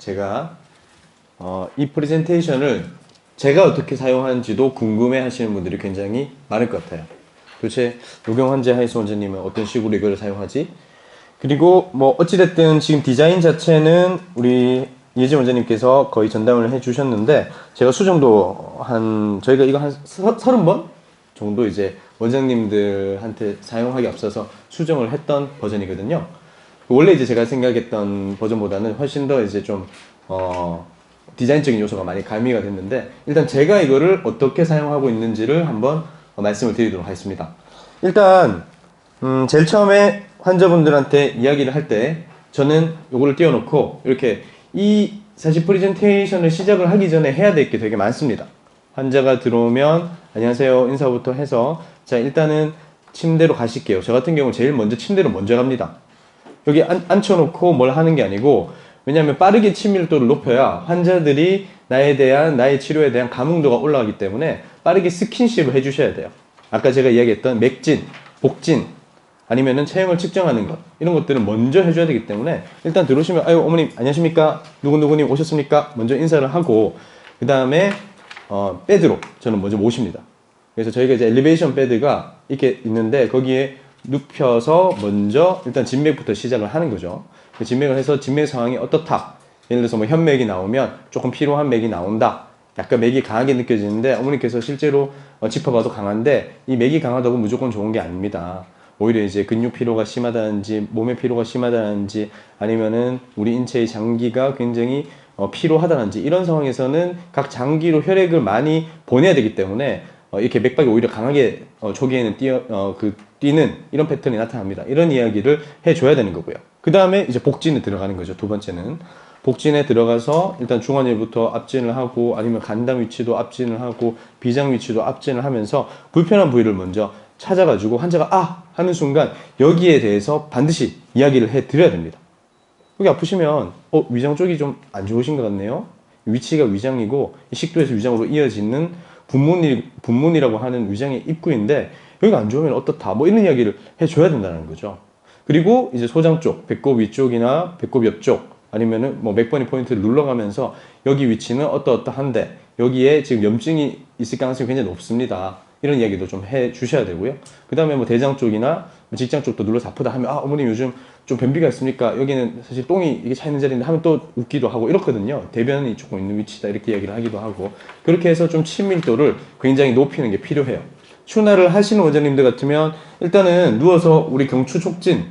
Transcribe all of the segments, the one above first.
제가 이 프레젠테이션을 제가 어떻게 사용하는지도 궁금해 하시는 분들이 굉장히 많을 것 같아요. 도대체 노경환재 하이소 원장님은 어떤 식으로 이걸 사용하지? 그리고 뭐 어찌됐든 지금 디자인 자체는 우리 예지 원장님께서 거의 전담을 해 주셨는데, 제가 수정도 저희가 이거 한 30번 정도 이제 원장님들한테 사용하기 앞서서 수정을 했던 버전이거든요. 원래 이제 제가 생각했던 버전보다는 훨씬 더 이제 좀 디자인적인 요소가 많이 가미가 됐는데, 일단 제가 이거를 어떻게 사용하고 있는지를 한번 말씀을 드리도록 하겠습니다. 일단 제일 처음에 환자분들한테 이야기를 할 때 저는 이거를 띄워놓고 이렇게 사실 프레젠테이션을 시작을 하기 전에 해야 될 게 되게 많습니다. 환자가 들어오면 안녕하세요 인사부터 해서 자 일단은 침대로 가실게요. 저 같은 경우는 제일 먼저 침대로 먼저 갑니다. 여기 앉혀놓고 뭘 하는 게 아니고, 왜냐하면 빠르게 친밀도를 높여야 환자들이 나의 치료에 대한 감흥도가 올라가기 때문에 빠르게 스킨십을 해주셔야 돼요. 아까 제가 이야기했던 맥진, 복진, 아니면은 체형을 측정하는 것, 이런 것들은 먼저 해줘야 되기 때문에 일단 들어오시면 아유 어머님 안녕하십니까, 누구누구님 오셨습니까, 먼저 인사를 하고 그 다음에 베드로 저는 먼저 모십니다. 그래서 저희가 이제 엘리베이션 베드가 이렇게 있는데 거기에 눕혀서 먼저 일단 진맥부터 시작을 하는 거죠. 그 진맥을 해서 진맥 상황이 어떻다, 예를 들어서 뭐 현맥이 나오면 조금 피로한 맥이 나온다, 약간 맥이 강하게 느껴지는데 어머니께서 실제로 짚어봐도 강한데 이 맥이 강하다고 무조건 좋은 게 아닙니다. 오히려 이제 근육 피로가 심하다든지 몸의 피로가 심하다든지 아니면은 우리 인체의 장기가 굉장히 피로하다든지 이런 상황에서는 각 장기로 혈액을 많이 보내야 되기 때문에 이렇게 맥박이 오히려 강하게 초기에는 뛰는 이런 패턴이 나타납니다. 이런 이야기를 해줘야 되는 거고요. 그 다음에 이제 복진에 들어가는 거죠. 두 번째는 복진에 들어가서 일단 중환혈부터 압진을 하고 아니면 간담 위치도 압진을 하고 비장 위치도 압진을 하면서 불편한 부위를 먼저 찾아가지고 환자가 아! 하는 순간 여기에 대해서 반드시 이야기를 해드려야 됩니다. 여기 아프시면 위장 쪽이 좀 안 좋으신 것 같네요. 위치가 위장이고 식도에서 위장으로 이어지는 분문이라고 하는 위장의 입구인데 여기가 안 좋으면 어떻다, 뭐 이런 이야기를 해줘야 된다는 거죠. 그리고 이제 소장 쪽, 배꼽 위쪽이나 배꼽 옆쪽 아니면은 뭐 맥버니 포인트를 눌러가면서 여기 위치는 어떠한데 여기에 지금 염증이 있을 가능성이 굉장히 높습니다. 이런 이야기도 좀 해 주셔야 되고요. 그 다음에 뭐 대장 쪽이나 직장 쪽도 눌러서 아프다 하면 어머님 요즘 좀 변비가 있습니까? 여기는 사실 똥이 이게 차 있는 자리인데 하면 또 웃기도 하고 이렇거든요. 대변이 조금 있는 위치다 이렇게 이야기를 하기도 하고, 그렇게 해서 좀 친밀도를 굉장히 높이는 게 필요해요. 추나를 하시는 원장님들 같으면 일단은 누워서 우리 경추 촉진,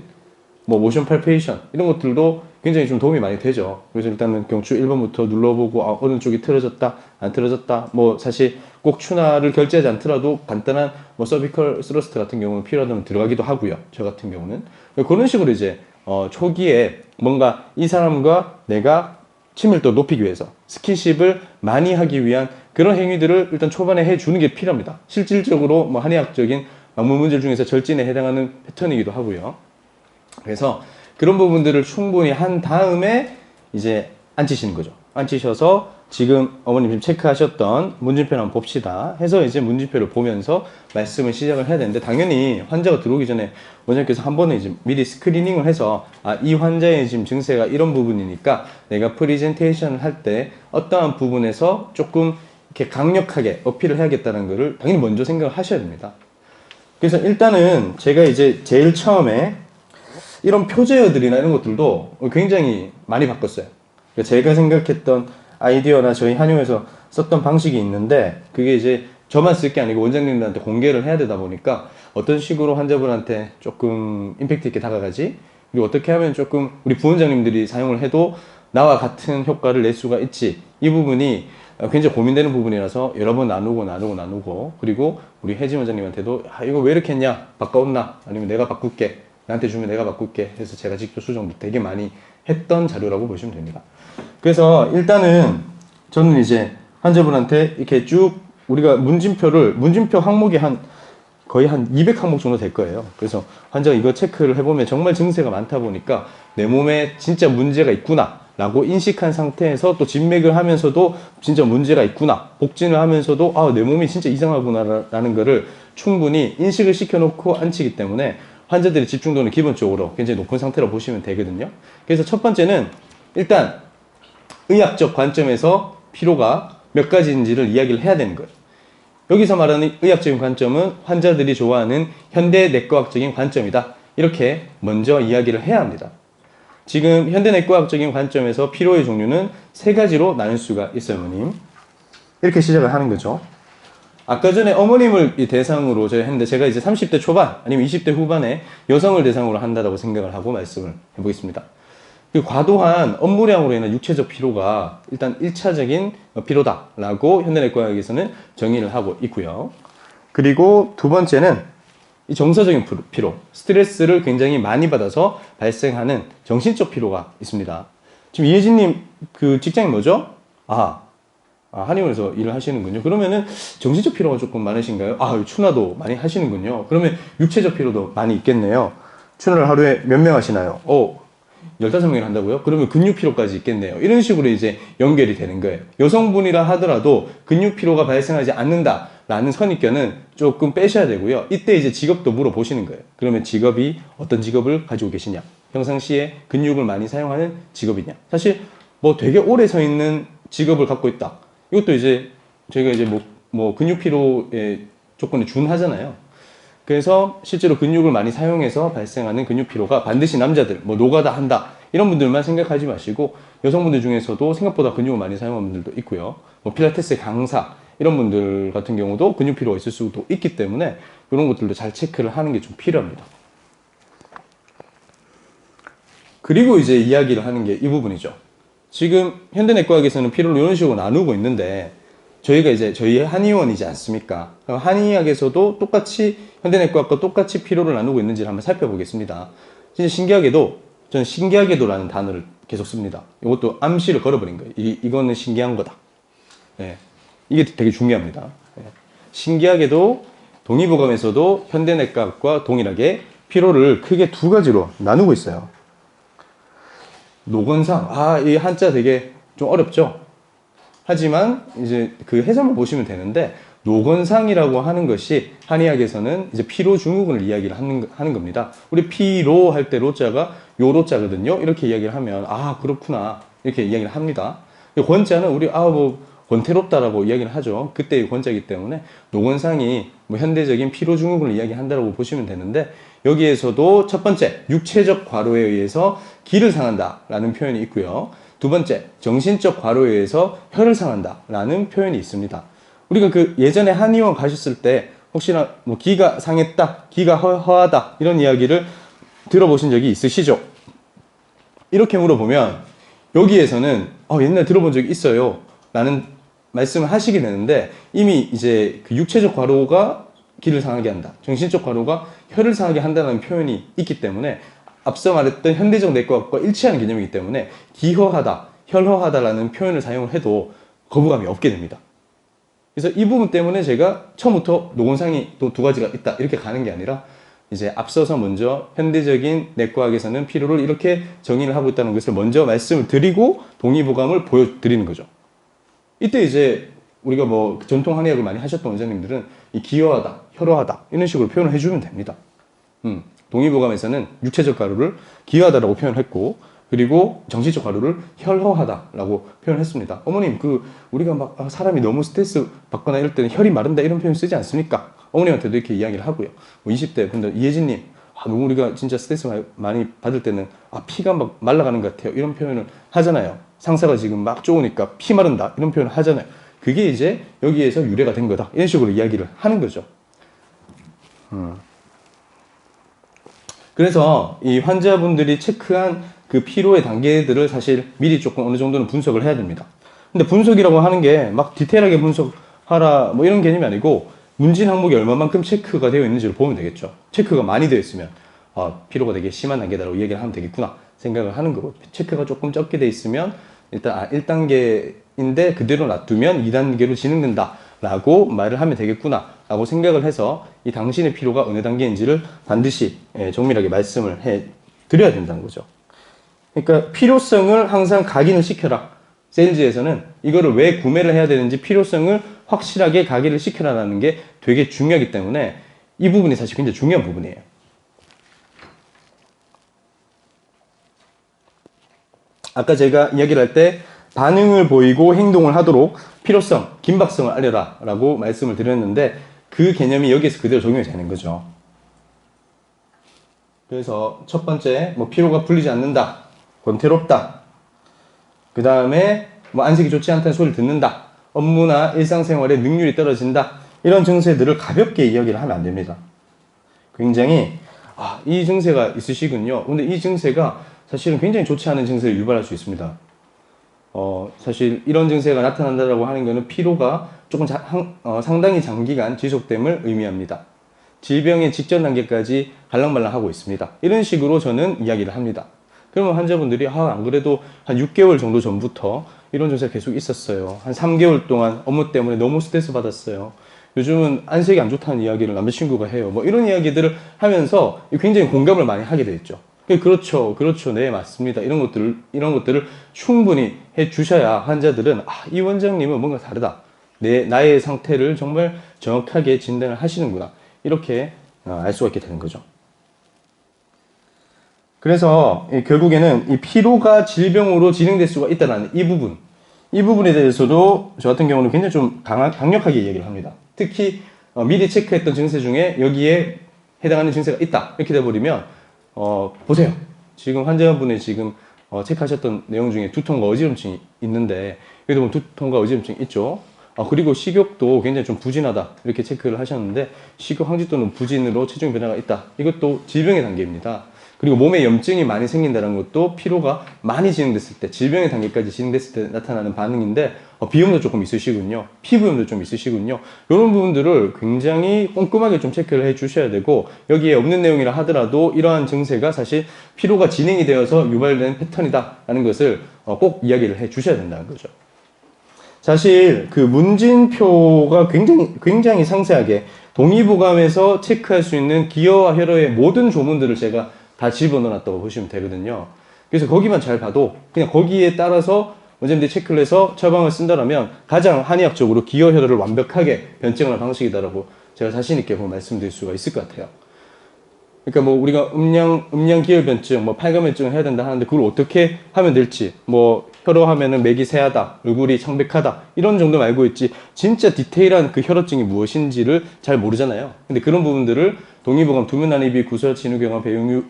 뭐 모션 팔페이션 이런 것들도 굉장히 좀 도움이 많이 되죠. 그래서 일단은 경추 1번부터 눌러보고 어느 쪽이 틀어졌다 안 틀어졌다, 뭐 사실 꼭 추나를 결제하지 않더라도 간단한 뭐 서비컬 스러스트 같은 경우는 필요하다면 들어가기도 하고요. 저 같은 경우는 그런 식으로 이제 초기에 뭔가 이 사람과 내가 친밀도를 높이기 위해서 스킨십을 많이 하기 위한 그런 행위들을 일단 초반에 해주는 게 필요합니다. 실질적으로 뭐 한의학적인 막문 문제 중에서 절진에 해당하는 패턴이기도 하고요. 그래서 그런 부분들을 충분히 한 다음에 이제 앉히시는 거죠. 앉히셔서 지금 어머님 지금 체크하셨던 문진표를 한번 봅시다 해서 이제 문진표를 보면서 말씀을 시작을 해야 되는데, 당연히 환자가 들어오기 전에 원장님께서 한 번에 이제 미리 스크리닝을 해서 이 환자의 지금 증세가 이런 부분이니까 내가 프레젠테이션을 할 때 어떠한 부분에서 조금 이렇게 강력하게 어필을 해야겠다는 거를 당연히 먼저 생각을 하셔야 됩니다. 그래서 일단은 제가 이제 제일 처음에 이런 표제어들이나 이런 것들도 굉장히 많이 바꿨어요. 제가 생각했던 아이디어나 저희 한의원에서 썼던 방식이 있는데 그게 이제 저만 쓸 게 아니고 원장님들한테 공개를 해야 되다 보니까 어떤 식으로 환자분한테 조금 임팩트 있게 다가가지, 그리고 어떻게 하면 조금 우리 부원장님들이 사용을 해도 나와 같은 효과를 낼 수가 있지, 이 부분이 굉장히 고민되는 부분이라서 여러 번 나누고 그리고 우리 혜진 원장님한테도 이거 왜 이렇게 했냐, 바꿔온나, 아니면 내가 바꿀게, 나한테 주면 내가 바꿀게 해서 제가 직접 수정도 되게 많이 했던 자료라고 보시면 됩니다. 그래서 일단은 저는 이제 환자분한테 이렇게 쭉 우리가 문진표 항목이 거의 한 200항목 정도 될 거예요. 그래서 환자가 이거 체크를 해보면 정말 증세가 많다 보니까 내 몸에 진짜 문제가 있구나 라고 인식한 상태에서 또 진맥을 하면서도 진짜 문제가 있구나, 복진을 하면서도 내 몸이 진짜 이상하구나 라는 거를 충분히 인식을 시켜놓고 앉히기 때문에 환자들의 집중도는 기본적으로 굉장히 높은 상태로 보시면 되거든요. 그래서 첫 번째는 일단 의학적 관점에서 피로가 몇 가지인지를 이야기를 해야 되는 거예요. 여기서 말하는 의학적인 관점은 환자들이 좋아하는 현대내과학적인 관점이다. 이렇게 먼저 이야기를 해야 합니다. 지금 현대내과학적인 관점에서 피로의 종류는 세 가지로 나눌 수가 있어요, 어머님. 이렇게 시작을 하는 거죠. 아까 전에 어머님을 대상으로 제가 했는데 제가 이제 30대 초반 아니면 20대 후반에 여성을 대상으로 한다고 생각을 하고 말씀을 해보겠습니다. 그 과도한 업무량으로 인한 육체적 피로가 일단 1차적인 피로다라고 현대내과학에서는 정의를 하고 있고요. 그리고 두 번째는 이 정서적인 피로, 스트레스를 굉장히 많이 받아서 발생하는 정신적 피로가 있습니다. 지금 이혜진님 그 직장이 뭐죠? 한의원에서 일을 하시는군요. 그러면은 정신적 피로가 조금 많으신가요? 추나도 많이 하시는군요. 그러면 육체적 피로도 많이 있겠네요. 추나를 하루에 몇 명 하시나요? 15명을 한다고요? 그러면 근육 피로까지 있겠네요. 이런 식으로 이제 연결이 되는 거예요. 여성분이라 하더라도 근육 피로가 발생하지 않는다라는 선입견은 조금 빼셔야 되고요. 이때 이제 직업도 물어보시는 거예요. 그러면 직업이 어떤 직업을 가지고 계시냐? 평상시에 근육을 많이 사용하는 직업이냐? 사실 뭐 되게 오래 서 있는 직업을 갖고 있다. 이것도 이제 저희가 이제 뭐 근육 피로의 조건에 준하잖아요. 그래서 실제로 근육을 많이 사용해서 발생하는 근육 피로가 반드시 남자들, 뭐 노가다 한다 이런 분들만 생각하지 마시고 여성분들 중에서도 생각보다 근육을 많이 사용하는 분들도 있고요. 뭐 필라테스 강사 이런 분들 같은 경우도 근육 피로가 있을 수도 있기 때문에 이런 것들도 잘 체크를 하는 게 좀 필요합니다. 그리고 이제 이야기를 하는 게 이 부분이죠. 지금 현대내과학에서는 피로를 이런 식으로 나누고 있는데 저희가 이제 저희 한의원이지 않습니까? 한의학에서도 똑같이 현대내과학과 똑같이 피로를 나누고 있는지를 한번 살펴보겠습니다. 진짜 신기하게도 저는 신기하게도라는 단어를 계속 씁니다. 이것도 암시를 걸어버린 거예요. 이거는 신기한 거다. 네. 이게 되게 중요합니다. 네. 신기하게도 동의보감에서도 현대내과학과 동일하게 피로를 크게 두 가지로 나누고 있어요. 노건상, 이 한자 되게 좀 어렵죠? 하지만 이제 그 해설만 보시면 되는데 노건상이라고 하는 것이 한의학에서는 이제 피로 증후군을 이야기를 하는 겁니다. 우리 피로 할 때 로자가 요로자거든요. 이렇게 이야기를 하면 그렇구나 이렇게 이야기를 합니다. 권자는 우리 권태롭다라고 이야기를 하죠. 그때의 권자이기 때문에 노건상이 뭐 현대적인 피로 증후군을 이야기한다라고 보시면 되는데 여기에서도 첫 번째 육체적 과로에 의해서 기를 상한다라는 표현이 있고요. 두 번째, 정신적 과로에 의해서 혈을 상한다라는 표현이 있습니다. 우리가 그 예전에 한의원 가셨을 때 혹시나 뭐 기가 상했다, 기가 허하다 이런 이야기를 들어보신 적이 있으시죠? 이렇게 물어보면 여기에서는 옛날에 들어본 적이 있어요 라는 말씀을 하시게 되는데 이미 이제 그 육체적 과로가 기를 상하게 한다, 정신적 과로가 혈을 상하게 한다는 표현이 있기 때문에 앞서 말했던 현대적 내과학과 일치하는 개념이기 때문에 기허하다, 혈허하다라는 표현을 사용을 해도 거부감이 없게 됩니다. 그래서 이 부분 때문에 제가 처음부터 노건상이 또 두 가지가 있다 이렇게 가는 게 아니라 이제 앞서서 먼저 현대적인 내과학에서는 피로를 이렇게 정의를 하고 있다는 것을 먼저 말씀을 드리고 동의보감을 보여드리는 거죠. 이때 이제 우리가 뭐 전통 한의학을 많이 하셨던 원장님들은 이 기허하다, 혈허하다 이런 식으로 표현을 해주면 됩니다. 동의보감에서는 육체적 과로를 기허하다라고 표현했고 그리고 정신적 과로를 혈허하다라고 표현했습니다. 어머님 우리가 막 사람이 너무 스트레스 받거나 이럴 때는 혈이 마른다 이런 표현 쓰지 않습니까? 어머님한테도 이렇게 이야기를 하고요. 뭐 20대 분들 이혜진님 너무 우리가 진짜 스트레스 많이 받을 때는 피가 막 말라가는 것 같아요 이런 표현을 하잖아요. 상사가 지금 막 좋으니까 피 마른다 이런 표현을 하잖아요. 그게 이제 여기에서 유래가 된 거다 이런 식으로 이야기를 하는 거죠. 그래서 이 환자분들이 체크한 그 피로의 단계들을 사실 미리 조금 어느 정도는 분석을 해야 됩니다. 근데 분석이라고 하는 게 막 디테일하게 분석하라 뭐 이런 개념이 아니고 문진 항목이 얼마만큼 체크가 되어 있는지를 보면 되겠죠. 체크가 많이 되어 있으면 피로가 되게 심한 단계다라고 얘기를 하면 되겠구나 생각을 하는 거고 체크가 조금 적게 되어 있으면 일단 1단계인데 그대로 놔두면 2단계로 진행된다 라고 말을 하면 되겠구나 라고 생각을 해서 이 당신의 피로가 어느 단계인지를 반드시 정밀하게 말씀을 해 드려야 된다는 거죠. 그러니까 필요성을 항상 각인을 시켜라. 세일즈에서는 이거를 왜 구매를 해야 되는지 필요성을 확실하게 각인을 시켜라라는 게 되게 중요하기 때문에 이 부분이 사실 굉장히 중요한 부분이에요. 아까 제가 이야기를 할 때 반응을 보이고 행동을 하도록 필요성, 긴박성을 알려라 라고 말씀을 드렸는데 그 개념이 여기에서 그대로 적용이 되는 거죠. 그래서 첫 번째, 뭐 피로가 풀리지 않는다, 권태롭다. 그 다음에 뭐 안색이 좋지 않다는 소리를 듣는다, 업무나 일상생활에 능률이 떨어진다. 이런 증세들을 가볍게 이야기를 하면 안 됩니다. 굉장히 이 증세가 있으시군요. 근데 이 증세가 사실은 굉장히 좋지 않은 증세를 유발할 수 있습니다. 사실 이런 증세가 나타난다라고 하는 것은 피로가 조금 상당히 장기간 지속됨을 의미합니다. 질병의 직전 단계까지 갈랑말랑하고 있습니다. 이런 식으로 저는 이야기를 합니다. 그러면 환자분들이 안 그래도 한 6개월 정도 전부터 이런 증세가 계속 있었어요. 한 3개월 동안 업무 때문에 너무 스트레스 받았어요. 요즘은 안색이 안 좋다는 이야기를 남자친구가 해요. 뭐 이런 이야기들을 하면서 굉장히 공감을 많이 하게 되죠. 그렇죠, 네, 맞습니다. 이런 것들을 충분히 해 주셔야 환자들은 이 원장님은 뭔가 다르다. 나의 상태를 정말 정확하게 진단을 하시는구나. 이렇게 알 수가 있게 되는 거죠. 그래서 결국에는 이 피로가 질병으로 진행될 수가 있다는 이 부분에 대해서도 저 같은 경우는 굉장히 좀 강력하게 얘기를 합니다. 특히 미리 체크했던 증세 중에 여기에 해당하는 증세가 있다 이렇게 돼버리면 보세요. 지금 환자분의 지금 체크하셨던 내용 중에 두통과 어지럼증이 있는데 여기도 보면 두통과 어지럼증이 있죠. 그리고 식욕도 굉장히 좀 부진하다 이렇게 체크를 하셨는데 식욕 항지 또는 부진으로 체중 변화가 있다. 이것도 질병의 단계입니다. 그리고 몸에 염증이 많이 생긴다는 것도 피로가 많이 진행됐을 때, 질병의 단계까지 진행됐을 때 나타나는 반응인데 비염도 조금 있으시군요. 피부염도 좀 있으시군요. 이런 부분들을 굉장히 꼼꼼하게 좀 체크를 해 주셔야 되고, 여기에 없는 내용이라 하더라도 이러한 증세가 사실 피로가 진행이 되어서 유발된 패턴이다라는 것을 꼭 이야기를 해 주셔야 된다는 거죠. 사실 그 문진표가 굉장히 상세하게 동의보감에서 체크할 수 있는 기여와 혈어의 모든 조문들을 제가 다 집어넣어놨다고 보시면 되거든요. 그래서 거기만 잘 봐도 그냥 거기에 따라서 원장님들이 체크를 해서 처방을 쓴다면 가장 한의학적으로 기여 혈어를 완벽하게 변증하는 방식이다라고 제가 자신 있게 말씀드릴 수가 있을 것 같아요. 그러니까 뭐 우리가 음양 기혈변증, 뭐 팔감변증을 해야 된다 하는데 그걸 어떻게 하면 될지, 뭐 혈어 하면은 맥이 새하다, 얼굴이 창백하다 이런 정도는 알고 있지 진짜 디테일한 그 혈어증이 무엇인지를 잘 모르잖아요. 근데 그런 부분들을 동의보감, 두면난입이, 구설, 진후경화,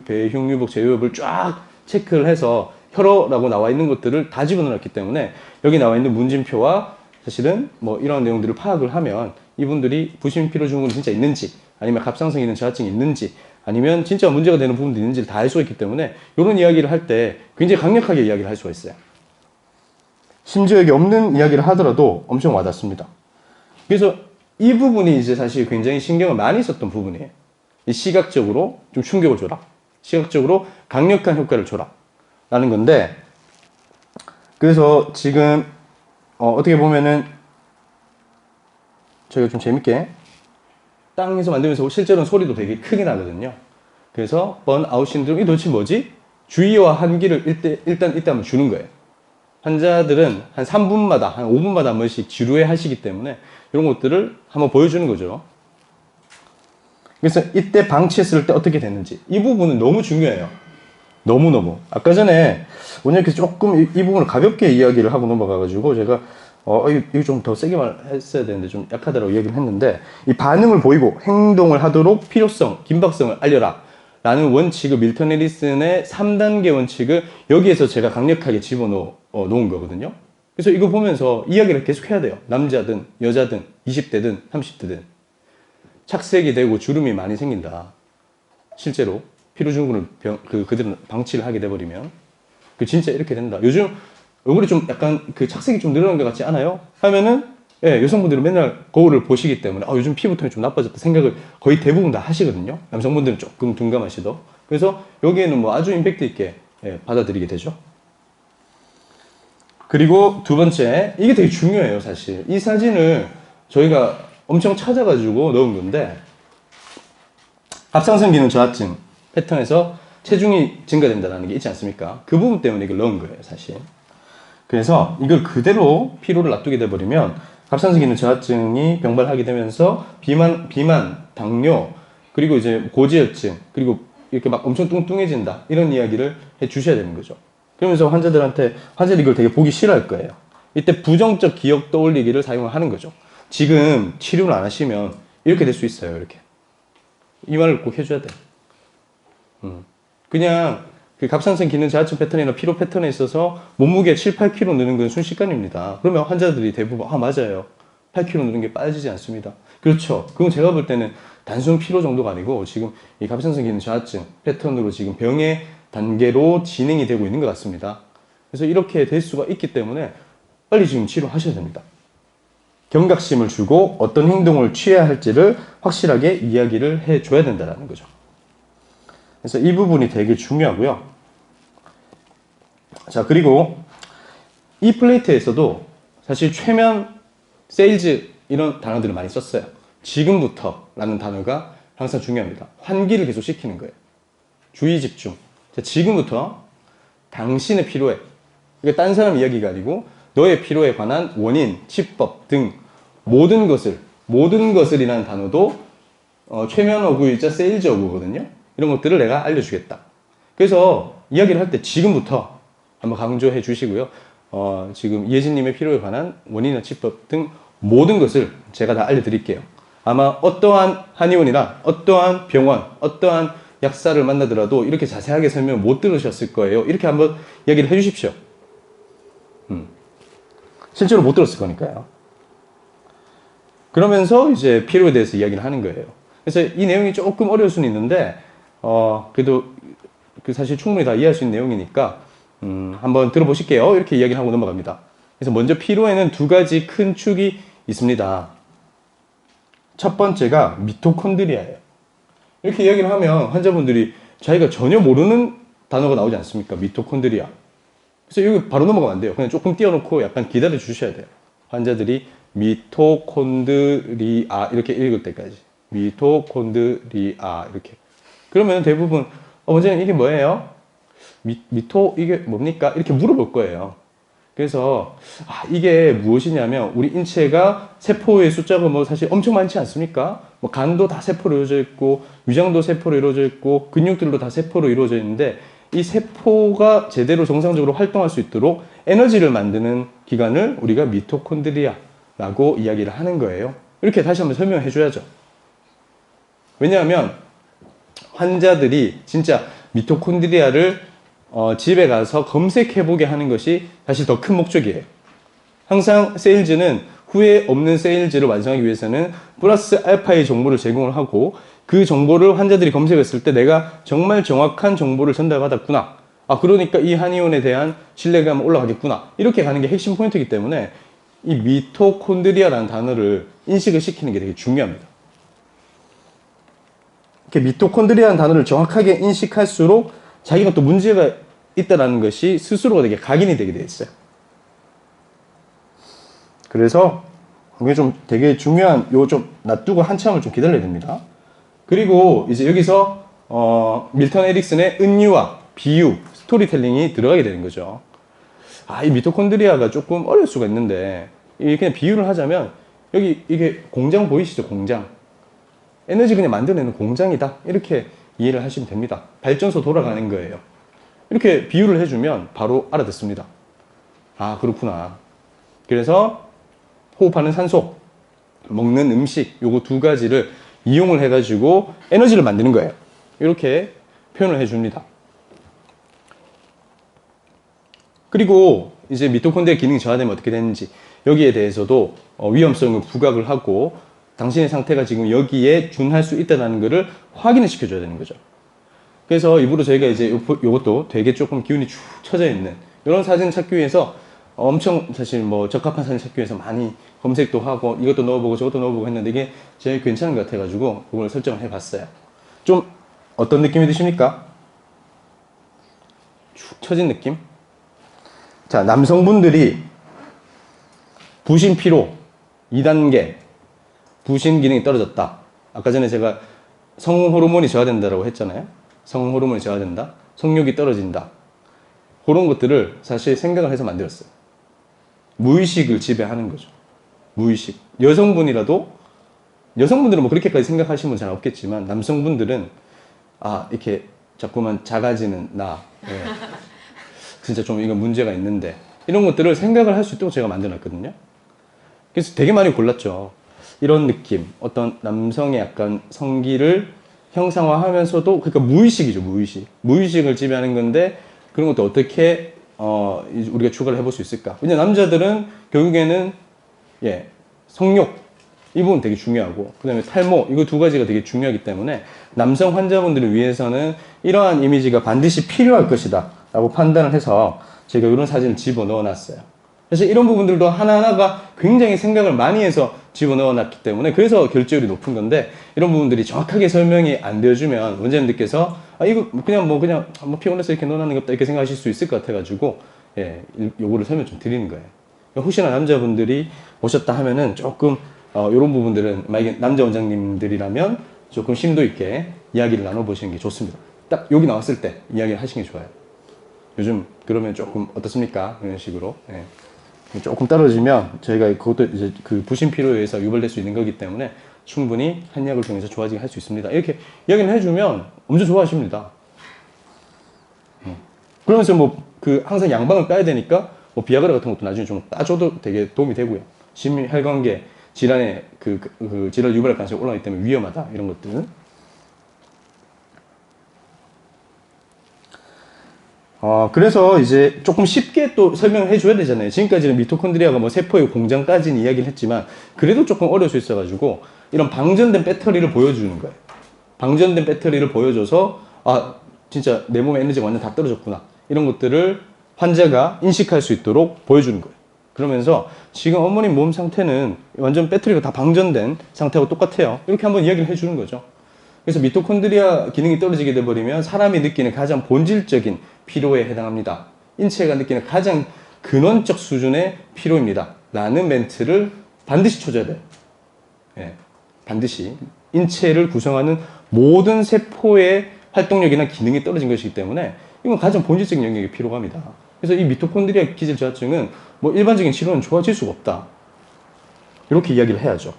배흉유복, 제유엽을 쫙 체크를 해서 혈어라고 나와 있는 것들을 다 집어넣었기 때문에 여기 나와 있는 문진표와 사실은 뭐 이런 내용들을 파악을 하면 이분들이 부신피로증후군이 진짜 있는지, 아니면 갑상선에 있는 저하증이 있는지, 아니면 진짜 문제가 되는 부분도 있는지를 다 알 수가 있기 때문에 이런 이야기를 할 때 굉장히 강력하게 이야기를 할 수가 있어요. 심지어 여기 없는 이야기를 하더라도 엄청 와닿습니다. 그래서 이 부분이 이제 사실 굉장히 신경을 많이 썼던 부분이에요. 이 시각적으로 좀 충격을 줘라. 시각적으로 강력한 효과를 줘라. 라는 건데, 그래서 지금 어떻게 보면은 저희가 좀 재밌게 땅에서 만들면서 실제로는 소리도 되게 크게 나거든요. 그래서 번아웃 신드롬이 도대체 뭐지? 주의와 한기를 일단 한번 주는 거예요. 환자들은 한 3분마다, 한 5분마다 한 번씩 지루해 하시기 때문에 이런 것들을 한번 보여주는 거죠. 그래서 이때 방치했을 때 어떻게 됐는지. 이 부분은 너무 중요해요. 너무너무. 아까 전에 원장님께서 조금 이 부분을 가볍게 이야기를 하고 넘어가가지고 제가 이거 좀 더 세게 말했어야 되는데 좀 약하다라고 얘기를 했는데, 이 반응을 보이고 행동을 하도록 필요성, 긴박성을 알려라 라는 원칙을, 밀턴 해리슨의 3단계 원칙을 여기에서 제가 강력하게 집어넣은 거거든요. 그래서 이거 보면서 이야기를 계속 해야 돼요. 남자든 여자든 20대든 30대든 착색이 되고 주름이 많이 생긴다. 실제로 피로증후군을 그들은 방치를 하게 돼버리면 진짜 이렇게 된다. 요즘 얼굴이 좀 약간 착색이 좀 늘어난 것 같지 않아요? 하면은 여성분들은 맨날 거울을 보시기 때문에 요즘 피부톤이 좀 나빠졌다 생각을 거의 대부분 다 하시거든요. 남성분들은 조금 둔감하시더. 그래서 여기에는 뭐 아주 임팩트 있게 받아들이게 되죠. 그리고 두 번째, 이게 되게 중요해요. 사실 이 사진을 저희가 엄청 찾아가지고 넣은 건데, 갑상선 기능 저하증 패턴에서 체중이 증가된다는 게 있지 않습니까? 그 부분 때문에 이걸 넣은 거예요, 사실. 그래서 이걸 그대로 피로를 놔두게 돼버리면 갑상선 기능 저하증이 병발하게 되면서 비만, 당뇨, 그리고 이제 고지혈증, 그리고 이렇게 막 엄청 뚱뚱해진다, 이런 이야기를 해 주셔야 되는 거죠. 그러면서 환자들이 이걸 되게 보기 싫어할 거예요. 이때 부정적 기억 떠올리기를 사용을 하는 거죠. 지금 치료를 안 하시면 이렇게 될 수 있어요. 이렇게. 이 말을 꼭 해줘야 돼. 그냥 그 갑상선 기능 저하증 패턴이나 피로 패턴에 있어서 몸무게 7, 8kg 느는 건 순식간입니다. 그러면 환자들이 대부분 맞아요. 8kg 느는 게 빠지지 않습니다. 그렇죠. 그건 제가 볼 때는 단순 피로 정도가 아니고 지금 이 갑상선 기능 저하증 패턴으로 지금 병의 단계로 진행이 되고 있는 것 같습니다. 그래서 이렇게 될 수가 있기 때문에 빨리 지금 치료하셔야 됩니다. 경각심을 주고 어떤 행동을 취해야 할지를 확실하게 이야기를 해줘야 된다는 거죠. 그래서 이 부분이 되게 중요하고요. 자, 그리고 이 플레이트에서도 사실 최면, 세일즈 이런 단어들을 많이 썼어요. 지금부터 라는 단어가 항상 중요합니다. 환기를 계속 시키는 거예요. 주의 집중. 자, 지금부터 당신의 피로에, 이게 딴 사람 이야기가 아니고 너의 피로에 관한 원인, 치법 등 모든 것을이라는 단어도 최면 어구이자 세일즈 어구거든요. 이런 것들을 내가 알려주겠다. 그래서 이야기를 할 때 지금부터 한번 강조해 주시고요. 지금 이혜진님의 피로에 관한 원인이나 치법 등 모든 것을 제가 다 알려드릴게요. 아마 어떠한 한의원이나 어떠한 병원, 어떠한 약사를 만나더라도 이렇게 자세하게 설명을 못 들으셨을 거예요. 이렇게 한번 이야기를 해주십시오. 실제로 못 들었을 거니까요. 그러면서 이제 피로에 대해서 이야기를 하는 거예요. 그래서 이 내용이 조금 어려울 수는 있는데, 그래도 사실 충분히 다 이해할 수 있는 내용이니까, 한번 들어보실게요. 이렇게 이야기를 하고 넘어갑니다. 그래서 먼저 피로에는 두 가지 큰 축이 있습니다. 첫 번째가 미토콘드리아예요. 이렇게 이야기를 하면 환자분들이 자기가 전혀 모르는 단어가 나오지 않습니까? 미토콘드리아. 그래서 여기 바로 넘어가면 안 돼요. 그냥 조금 띄워놓고 약간 기다려 주셔야 돼요. 환자들이 미토콘드리아 이렇게 읽을 때까지. 미토콘드리아 이렇게. 그러면 대부분 원장님 이게 뭐예요? 미토 이게 뭡니까? 이렇게 물어볼 거예요. 그래서 이게 무엇이냐면 우리 인체가 세포의 숫자가 뭐 사실 엄청 많지 않습니까? 뭐 간도 다 세포로 이루어져 있고 위장도 세포로 이루어져 있고 근육들도 다 세포로 이루어져 있는데 이 세포가 제대로 정상적으로 활동할 수 있도록 에너지를 만드는 기관을 우리가 미토콘드리아라고 이야기를 하는 거예요. 이렇게 다시 한번 설명해 줘야죠. 왜냐하면 환자들이 진짜 미토콘드리아를 집에 가서 검색해보게 하는 것이 사실 더 큰 목적이에요. 항상 세일즈는 후회 없는 세일즈를 완성하기 위해서는 플러스 알파의 정보를 제공을 하고 그 정보를 환자들이 검색했을 때 내가 정말 정확한 정보를 전달받았구나. 그러니까 이 한의원에 대한 신뢰감이 올라가겠구나. 이렇게 가는 게 핵심 포인트이기 때문에 이 미토콘드리아라는 단어를 인식을 시키는 게 되게 중요합니다. 이렇게 미토콘드리아라는 단어를 정확하게 인식할수록 자기가 또 문제가 있다는 것이 스스로가 되게 각인이 되게 돼 있어요. 그래서 이게 좀 되게 중요한, 요 좀 놔두고 한참을 좀 기다려야 됩니다. 그리고 이제 여기서 밀턴 에릭슨의 은유와 비유, 스토리텔링이 들어가게 되는 거죠. 이 미토콘드리아가 조금 어려울 수가 있는데 그냥 비유를 하자면 여기 이게 공장 보이시죠? 공장. 에너지 그냥 만들어내는 공장이다. 이렇게 이해를 하시면 됩니다. 발전소 돌아가는 거예요. 이렇게 비유를 해주면 바로 알아듣습니다. 그렇구나. 그래서 호흡하는 산소, 먹는 음식, 요거 두 가지를 이용을 해가지고 에너지를 만드는 거예요. 이렇게 표현을 해줍니다. 그리고 이제 미토콘드리아 기능이 저하되면 어떻게 되는지 여기에 대해서도 위험성을 부각을 하고 당신의 상태가 지금 여기에 준할 수 있다는 것을 확인을 시켜줘야 되는 거죠. 그래서 일부러 저희가 이제 요것도 되게 조금 기운이 축 처져 있는 이런 사진 찾기 위해서 엄청 사실 뭐 적합한 사진 찾기 위해서 많이 검색도 하고 이것도 넣어보고 저것도 넣어보고 했는데 이게 제일 괜찮은 것 같아가지고 그걸 설정을 해봤어요. 좀 어떤 느낌이 드십니까? 축 처진 느낌? 자, 남성분들이 부신 피로 2단계 부신 기능이 떨어졌다. 아까 전에 제가 성 호르몬이 저하된다고 했잖아요. 성 호르몬이 저하된다. 성욕이 떨어진다. 그런 것들을 사실 생각을 해서 만들었어요. 무의식을 지배하는 거죠. 무의식. 여성분들은 뭐 그렇게까지 생각하시는 분 잘 없겠지만 남성분들은 이렇게 자꾸만 작아지는 나. 예. 진짜 좀 이건 문제가 있는데 이런 것들을 생각을 할 수 있도록 제가 만들어놨거든요. 그래서 되게 많이 골랐죠. 이런 느낌, 어떤 남성의 약간 성기를 형상화하면서도 그러니까 무의식이죠, 무의식을 지배하는 건데 그런 것도 어떻게 우리가 추가를 해볼 수 있을까? 왜냐면 남자들은 결국에는 성욕 이 부분 되게 중요하고 그 다음에 탈모 이거 두 가지가 되게 중요하기 때문에 남성 환자분들을 위해서는 이러한 이미지가 반드시 필요할 것이다 라고 판단을 해서 제가 이런 사진을 집어넣어 놨어요. 그래서 이런 부분들도 하나하나가 굉장히 생각을 많이 해서 집어넣어 놨기 때문에 그래서 결제율이 높은 건데 이런 부분들이 정확하게 설명이 안 되어주면 원장님들께서 이거 그냥 피곤해서 이렇게 넣어놨는 게 없다 이렇게 생각하실 수 있을 것 같아가지고 요거를 설명 좀 드리는 거예요. 혹시나 남자분들이 오셨다 하면은 조금 이런 부분들은 만약에 남자 원장님들이라면 조금 심도 있게 이야기를 나눠보시는 게 좋습니다. 딱 여기 나왔을 때 이야기를 하시는 게 좋아요. 요즘 그러면 조금 어떻습니까? 이런 식으로 조금 떨어지면 저희가 그것도 이제 그 부신 피로에 의해서 유발될 수 있는 거기 때문에 충분히 한약을 통해서 좋아지게 할 수 있습니다. 이렇게 이야기를 해주면 엄청 좋아하십니다. 그러면서 항상 양방을 빼야 되니까 비아그라 같은 것도 나중에 좀 따줘도 되게 도움이 되고요. 심혈관계 질환에 그 질환 유발할 가능성이 올라가기 때문에 위험하다 이런 것들은. 그래서 이제 조금 쉽게 또 설명을 해줘야 되잖아요. 지금까지는 미토콘드리아가 세포의 공장까지는 이야기를 했지만 그래도 조금 어려울 수 있어가지고 이런 방전된 배터리를 보여주는 거예요. 방전된 배터리를 보여줘서 진짜 내 몸의 에너지가 완전 다 떨어졌구나 이런 것들을 환자가 인식할 수 있도록 보여주는 거예요. 그러면서 지금 어머님 몸 상태는 완전 배터리가 다 방전된 상태하고 똑같아요. 이렇게 한번 이야기를 해주는 거죠. 그래서 미토콘드리아 기능이 떨어지게 돼버리면 사람이 느끼는 가장 본질적인 피로에 해당합니다. 인체가 느끼는 가장 근원적 수준의 피로입니다. 라는 멘트를 반드시 쳐줘야 돼요. 반드시. 인체를 구성하는 모든 세포의 활동력이나 기능이 떨어진 것이기 때문에 이건 가장 본질적인 영역의 피로감이다. 그래서 이 미토콘드리아 기질 저하증은 일반적인 치료는 좋아질 수가 없다. 이렇게 이야기를 해야죠.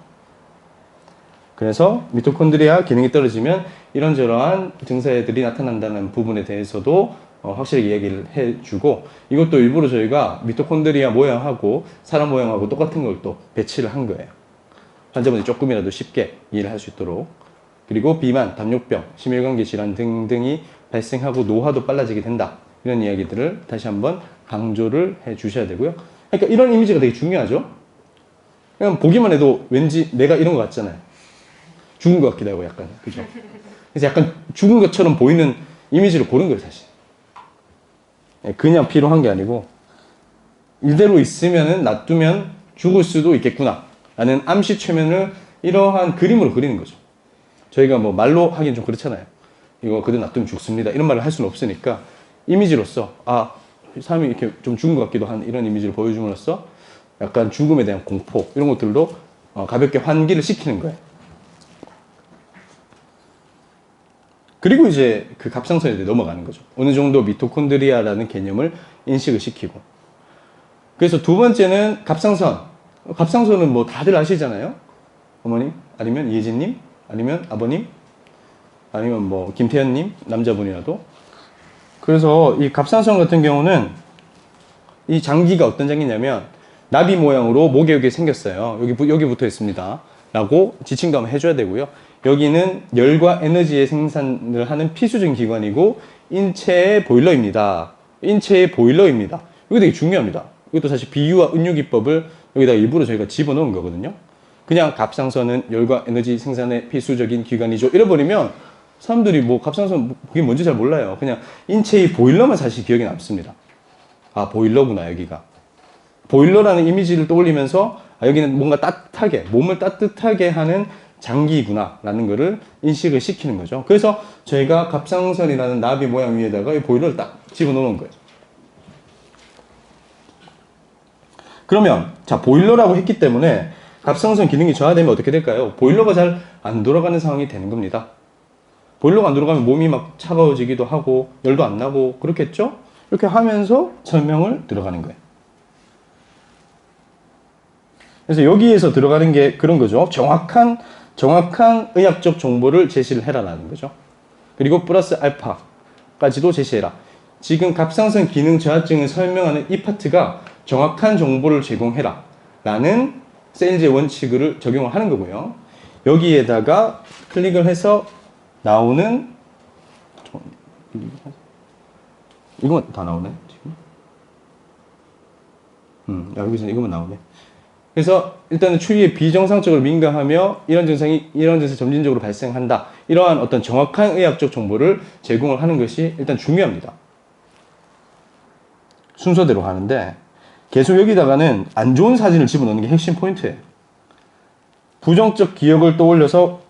그래서 미토콘드리아 기능이 떨어지면 이런저러한 증세들이 나타난다는 부분에 대해서도 확실하게 이야기를 해주고 이것도 일부러 저희가 미토콘드리아 모양하고 사람 모양하고 똑같은 걸 또 배치를 한 거예요. 환자분들이 조금이라도 쉽게 이해를 할 수 있도록. 그리고 비만, 당뇨병, 심혈관계 질환 등등이 발생하고 노화도 빨라지게 된다. 이런 이야기들을 다시 한번 강조를 해 주셔야 되고요. 그러니까 이런 이미지가 되게 중요하죠. 그냥 보기만 해도 왠지 내가 이런 것 같잖아요. 죽은 것 같기도 하고 약간 그죠? 그래서 약간 죽은 것처럼 보이는 이미지를 고른 거예요 사실. 그냥 필요한 게 아니고 이대로 있으면은 놔두면 죽을 수도 있겠구나 라는 암시 최면을 이러한 그림으로 그리는 거죠. 저희가 말로 하긴 좀 그렇잖아요. 이거 그대로 놔두면 죽습니다 이런 말을 할 수는 없으니까 이미지로서 사람이 이렇게 좀 죽은 것 같기도 한 이런 이미지를 보여줌으로써 약간 죽음에 대한 공포 이런 것들로 가볍게 환기를 시키는 거예요. 그리고 이제 그 갑상선에 넘어가는 거죠. 어느 정도 미토콘드리아라는 개념을 인식을 시키고. 그래서 두 번째는 갑상선. 갑상선은 다들 아시잖아요. 어머님, 아니면 예진님, 아니면 아버님, 아니면 김태현님, 남자분이라도. 그래서 이 갑상선 같은 경우는 이 장기가 어떤 장기냐면 나비 모양으로 목에 여기 생겼어요. 여기 붙어 있습니다. 라고 지칭도 한번 해줘야 되고요. 여기는 열과 에너지의 생산을 하는 필수적인 기관이고 인체의 보일러입니다. 인체의 보일러입니다. 이거 되게 중요합니다. 이것도 사실 비유와 은유기법을 여기다가 일부러 저희가 집어넣은 거거든요. 그냥 갑상선은 열과 에너지 생산의 필수적인 기관이죠. 이래버리면 사람들이 갑상선 그게 뭔지 잘 몰라요. 그냥 인체의 보일러만 사실 기억에 남습니다. 보일러구나 여기가. 보일러라는 이미지를 떠올리면서 여기는 뭔가 따뜻하게 몸을 따뜻하게 하는 장기구나 라는 거를 인식을 시키는 거죠. 그래서 저희가 갑상선이라는 나비 모양 위에다가 이 보일러를 딱 집어넣은 거예요. 그러면 보일러라고 했기 때문에 갑상선 기능이 저하되면 어떻게 될까요? 보일러가 잘 안 돌아가는 상황이 되는 겁니다. 보일러가 안 돌아가면 몸이 막 차가워지기도 하고 열도 안 나고 그렇겠죠? 이렇게 하면서 설명을 들어가는 거예요. 그래서 여기에서 들어가는 게 그런 거죠. 정확한 의학적 정보를 제시를 해라라는 거죠. 그리고 플러스 알파까지도 제시해라. 지금 갑상선 기능 저하증을 설명하는 이 파트가 정확한 정보를 제공해라 라는 세일즈의 원칙을 적용을 하는 거고요. 여기에다가 클릭을 해서 나오는 이거만 다 나오네 지금. 여기서 이거만 나오네. 그래서 일단은 추위에 비정상적으로 민감하며 이런 증상 점진적으로 발생한다. 이러한 어떤 정확한 의학적 정보를 제공을 하는 것이 일단 중요합니다. 순서대로 하는데 계속 여기다가는 안 좋은 사진을 집어넣는 게 핵심 포인트예요. 부정적 기억을 떠올려서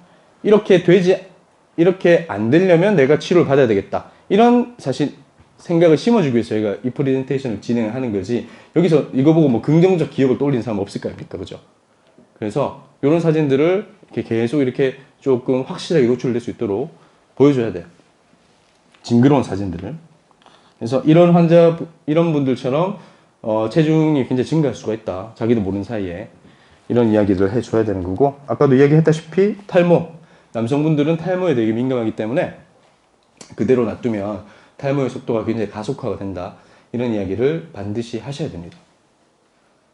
이렇게 안 되려면 내가 치료를 받아야 되겠다. 이런 사실 생각을 심어주기 위해서 저희가 이 프레젠테이션을 진행을 하는 거지, 여기서 이거 보고 뭐 긍정적 기억을 떠올리는 사람 없을 거 아닙니까? 그죠? 그래서 이런 사진들을 이렇게 계속 이렇게 조금 확실하게 노출될 수 있도록 보여줘야 돼요. 징그러운 사진들을. 그래서 이런 분들처럼 체중이 굉장히 증가할 수가 있다. 자기도 모르는 사이에. 이런 이야기들을 해줘야 되는 거고, 아까도 이야기했다시피 탈모. 남성분들은 탈모에 되게 민감하기 때문에 그대로 놔두면 탈모의 속도가 굉장히 가속화가 된다. 이런 이야기를 반드시 하셔야 됩니다.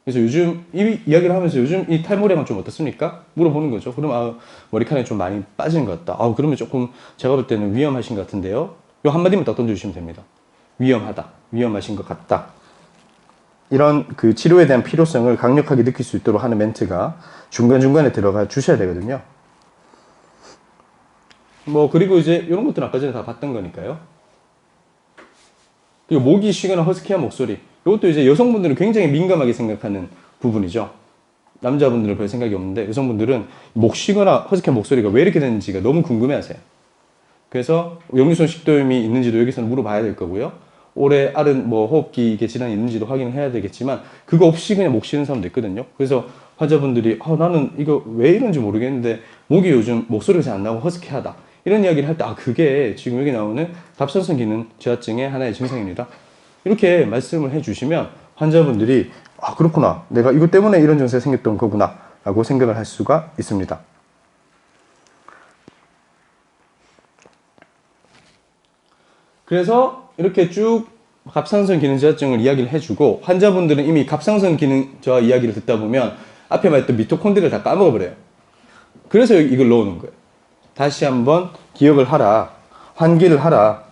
그래서 요즘 이 이야기를 하면서 요즘 이 탈모량은 좀 어떻습니까? 물어보는 거죠. 그럼 머리카락이 좀 많이 빠지는 것 같다. 그러면 조금 제가 볼 때는 위험하신 것 같은데요. 요 한마디만 딱 던져주시면 됩니다. 위험하다. 위험하신 것 같다. 이런 그 치료에 대한 필요성을 강력하게 느낄 수 있도록 하는 멘트가 중간중간에 들어가 주셔야 되거든요. 그리고 이제 이런 것들은 아까 전에 다 봤던 거니까요. 그리고 목이 쉬거나 허스키한 목소리. 이것도 이제 여성분들은 굉장히 민감하게 생각하는 부분이죠. 남자분들은 별 생각이 없는데 여성분들은 목 쉬거나 허스키한 목소리가 왜 이렇게 되는지가 너무 궁금해 하세요. 그래서 역류성 식도염이 있는지도 여기서는 물어봐야 될 거고요. 오래 앓은 호흡기 질환이 있는지도 확인을 해야 되겠지만 그거 없이 그냥 목 쉬는 사람도 있거든요. 그래서 환자분들이 나는 이거 왜 이런지 모르겠는데 목이 요즘 목소리가 잘 안 나고 허스키하다. 이런 이야기를 할 때 그게 지금 여기 나오는 갑상선 기능 저하증의 하나의 증상입니다. 이렇게 말씀을 해주시면 환자분들이 그렇구나. 내가 이것 때문에 이런 증세가 생겼던 거구나 라고 생각을 할 수가 있습니다. 그래서 이렇게 쭉 갑상선 기능 저하증을 이야기를 해주고, 환자분들은 이미 갑상선 기능 저하 이야기를 듣다 보면 앞에 말했던 미토콘드리아를 다 까먹어버려요. 그래서 이걸 넣어놓은 거예요. 다시 한번 기억을 하라. 환기를 하라.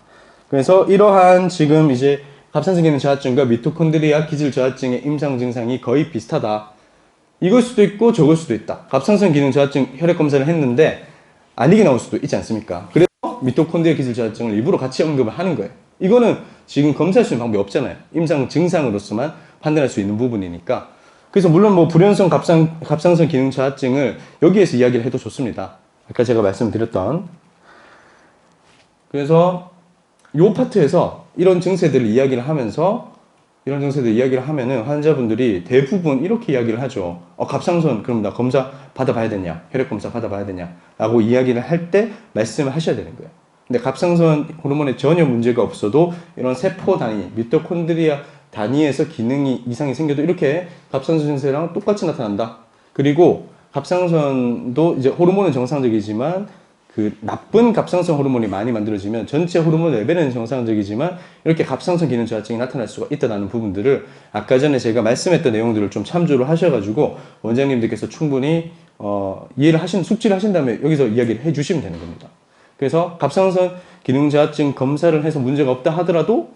그래서 이러한 지금 이제 갑상선 기능 저하증과 미토콘드리아 기질 저하증의 임상 증상이 거의 비슷하다. 이걸 수도 있고 저걸 수도 있다. 갑상선 기능 저하증 혈액 검사를 했는데 아니게 나올 수도 있지 않습니까? 그래서 미토콘드리아 기질 저하증을 일부러 같이 언급을 하는 거예요. 이거는 지금 검사할 수 있는 방법이 없잖아요. 임상 증상으로서만 판단할 수 있는 부분이니까. 그래서 물론 불연성 갑상선 기능 저하증을 여기에서 이야기를 해도 좋습니다. 아까 제가 말씀드렸던. 그래서 이 파트에서 이런 증세들을 이야기를 하면은 환자분들이 대부분 이렇게 이야기를 하죠. 갑상선 그럼 나 검사 받아봐야 되냐, 혈액 검사 받아봐야 되냐 라고 이야기를 할 때 말씀을 하셔야 되는 거예요. 근데 갑상선 호르몬에 전혀 문제가 없어도 이런 세포 단위, 미토콘드리아 단위에서 기능이 이상이 생겨도 이렇게 갑상선 증세랑 똑같이 나타난다. 그리고 갑상선도 이제 호르몬은 정상적이지만 그 나쁜 갑상선 호르몬이 많이 만들어지면 전체 호르몬 레벨은 정상적이지만 이렇게 갑상선 기능 저하증이 나타날 수가 있다는 부분들을 아까 전에 제가 말씀했던 내용들을 좀 참조를 하셔가지고 원장님들께서 충분히 숙지를 하신 다음에 여기서 이야기를 해주시면 되는 겁니다. 그래서 갑상선 기능 저하증 검사를 해서 문제가 없다 하더라도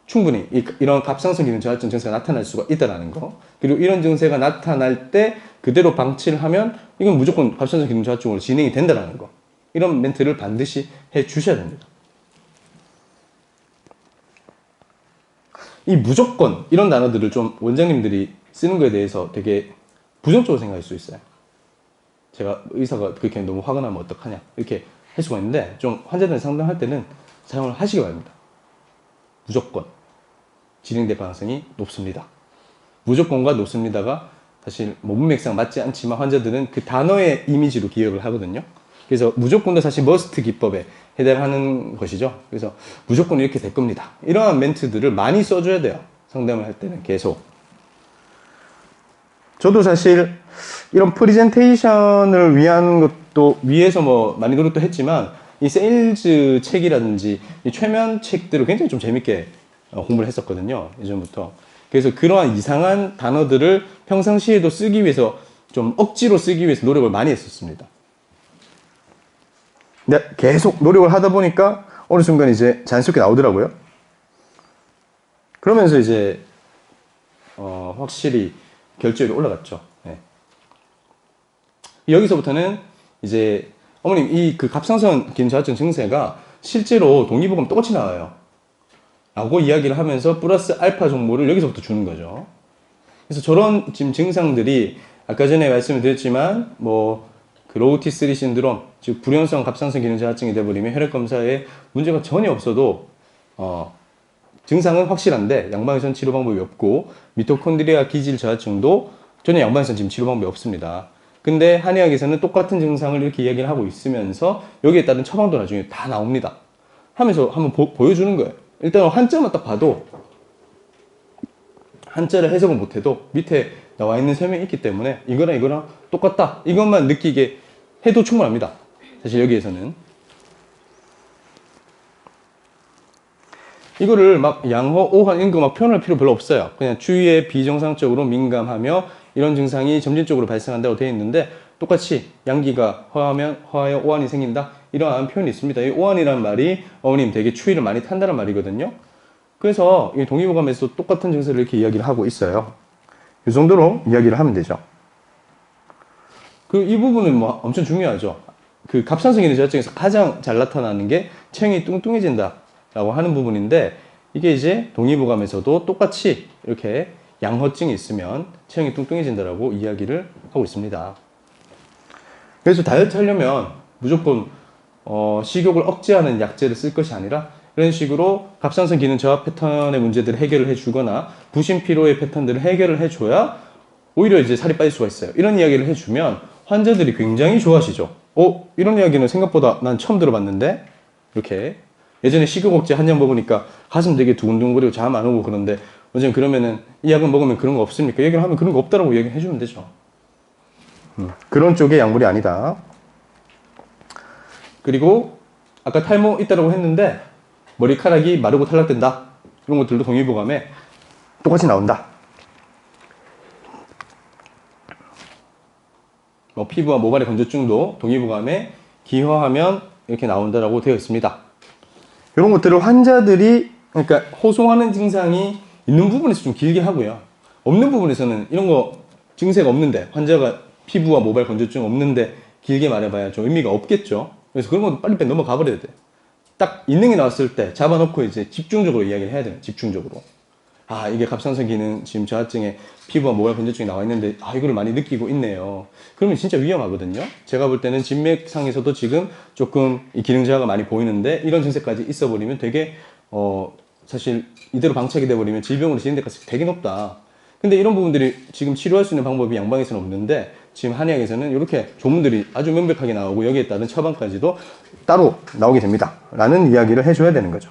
충분히 이런 갑상선 기능 저하증 증세가 나타날 수가 있다는 거, 그리고 이런 증세가 나타날 때 그대로 방치를 하면 이건 무조건 갑상선 기능 저하증으로 진행이 된다는 거, 이런 멘트를 반드시 해 주셔야 됩니다. 이 무조건 이런 단어들을 좀 원장님들이 쓰는 거에 대해서 되게 부정적으로 생각할 수 있어요. 제가 의사가 그렇게 너무 화가 나면 어떡하냐 이렇게 할 수가 있는데, 좀 환자들 상담할 때는 사용을 하시기 바랍니다. 무조건 진행될 가능성이 높습니다. 무조건과 높습니다가 사실 문맥상 맞지 않지만 환자들은 그 단어의 이미지로 기억을 하거든요. 그래서 무조건도 사실 머스트 기법에 해당하는 것이죠. 그래서 무조건 이렇게 될 겁니다. 이러한 멘트들을 많이 써줘야 돼요. 상담을 할 때는 계속. 저도 사실 이런 프레젠테이션을 위한 것도 위해서 많이 노력도 했지만 이 세일즈 책이라든지 이 최면 책들을 굉장히 좀 재밌게 공부를 했었거든요. 예전부터. 그래서 그러한 이상한 단어들을 평상시에도 쓰기 위해서 좀 억지로 쓰기 위해서 노력을 많이 했었습니다. 근데 계속 노력을 하다 보니까 어느 순간 이제 자연스럽게 나오더라고요. 그러면서 이제 확실히 결제율이 올라갔죠. 네. 여기서부터는 이제 어머님 이 그 갑상선 기능 저하증 증세가 실제로 동의보감 똑같이 나와요. 라고 이야기를 하면서 플러스 알파 정보를 여기서부터 주는 거죠. 그래서 저런 지금 증상들이 아까 전에 말씀을 드렸지만 그 로우 T3 신드롬, 즉 불연성 갑상선 기능 저하증이 돼버리면 혈액 검사에 문제가 전혀 없어도 증상은 확실한데 양방향성 치료 방법이 없고 미토콘드리아 기질 저하증도 전혀 양방향성 지금 치료 방법이 없습니다. 근데 한의학에서는 똑같은 증상을 이렇게 이야기를 하고 있으면서 여기에 따른 처방도 나중에 다 나옵니다. 하면서 한번 보여주는 거예요. 일단 한자만 딱 봐도 한자를 해석을 못해도 밑에 나와 있는 설명이 있기 때문에 이거랑 똑같다 이것만 느끼게 해도 충분합니다. 사실 여기에서는 이거를 막 양호, 오한 이런 거 막 표현할 필요 별로 없어요. 그냥 주위에 비정상적으로 민감하며 이런 증상이 점진적으로 발생한다고 되어 있는데 똑같이 양기가 허하여 오한이 생긴다 이러한 표현이 있습니다. 이 오한이라는 말이 어머님 되게 추위를 많이 탄다는 말이거든요. 그래서 이 동의보감에서 똑같은 증세를 이렇게 이야기를 하고 있어요. 이 정도로 이야기를 하면 되죠. 이 부분은 엄청 중요하죠. 그 갑상선 기능 저하증에서 가장 잘 나타나는 게 체형이 뚱뚱해진다 라고 하는 부분인데 이게 이제 동의보감에서도 똑같이 이렇게 양허증이 있으면 체형이 뚱뚱해진다라고 이야기를 하고 있습니다. 그래서 다이어트 하려면 무조건 식욕을 억제하는 약제를 쓸 것이 아니라 이런 식으로 갑상선 기능 저하 패턴의 문제들을 해결을 해주거나 부신 피로의 패턴들을 해결을 해줘야 오히려 이제 살이 빠질 수가 있어요. 이런 이야기를 해주면 환자들이 굉장히 좋아하시죠. 이런 이야기는 생각보다 난 처음 들어봤는데 이렇게 예전에 식욕 억제 한 약 먹으니까 가슴 되게 두근두근거리고 잠 안 오고 그런데 요즘 그러면은 이 약을 먹으면 그런 거 없습니까? 얘기를 하면 그런 거 없다라고 얘기해 주면 되죠. 그런 쪽의 약물이 아니다. 그리고 아까 탈모 있다라고 했는데 머리카락이 마르고 탈락된다. 이런 것들도 동의보감에 똑같이 나온다. 피부와 모발의 건조증도 동의보감에 기여하면 이렇게 나온다라고 되어 있습니다. 이런 것들을 환자들이 그러니까 호소하는 증상이 있는 부분에서 좀 길게 하고요. 없는 부분에서는 이런 거 증세가 없는데 환자가 피부와 모발 건조증 없는데 길게 말해봐야 좀 의미가 없겠죠. 그래서 그런 건 빨리 넘어가 버려야 돼. 딱 있는 게 나왔을 때 잡아놓고 이제 집중적으로 이야기를 해야 돼요. 집중적으로. 이게 갑상선 기능 지금 저하증에 피부와 모발 건조증이 나와 있는데 이거를 많이 느끼고 있네요. 그러면 진짜 위험하거든요. 제가 볼 때는 진맥상에서도 지금 조금 이 기능 저하가 많이 보이는데 이런 증세까지 있어 버리면 되게 사실 이대로 방치하게 돼 버리면 질병으로 진행될 가능성이 되게 높다. 근데 이런 부분들이 지금 치료할 수 있는 방법이 양방에서는 없는데 지금 한의학에서는 이렇게 조문들이 아주 명백하게 나오고 여기에 따른 처방까지도 따로 나오게 됩니다. 라는 이야기를 해줘야 되는 거죠.